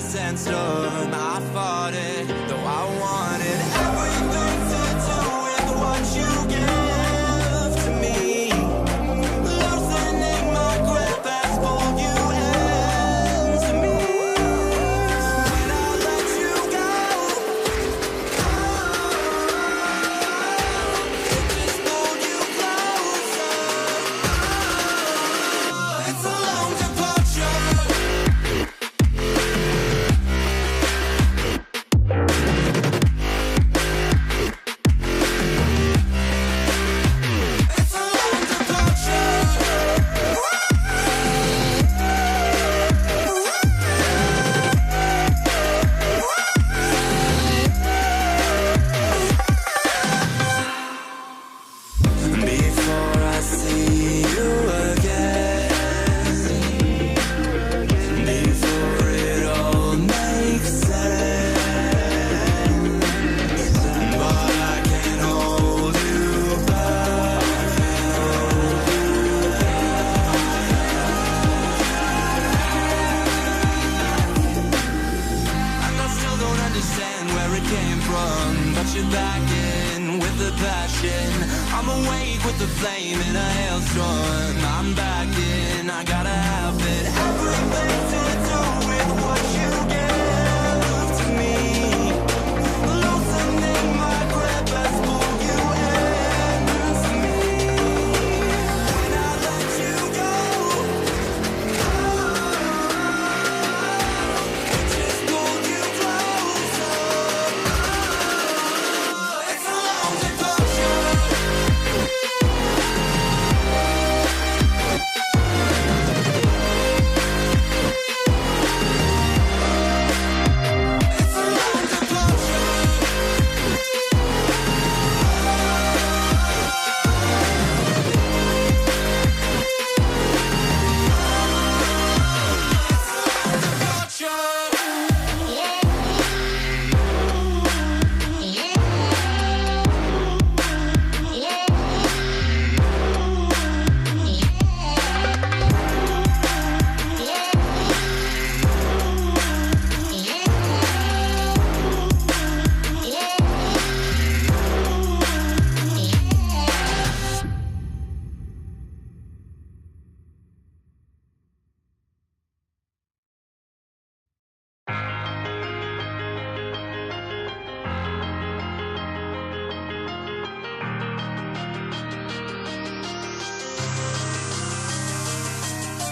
sense done. I fought it, though I wanted everything to do with what you give to me. Loosening my grip as pulled you into me. When I let you go, it just pulled you closer. It's a long departure. Before I see you again, before it all makes sense, but I can't hold you back. And I still don't understand where it came from, but you're back in with the passion. I'm awake with the flame in a hailstorm. I'm back in, I gotta have it. Everything to do with what you give to me. Loosening my grip has pulled you into me. When I let you go, it just pulled you closer. It's a long departure. It's a long departure.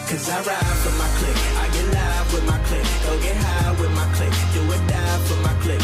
Cause I ride for my clique, I get live with my clique, go get high with my clique, do or die for my clique.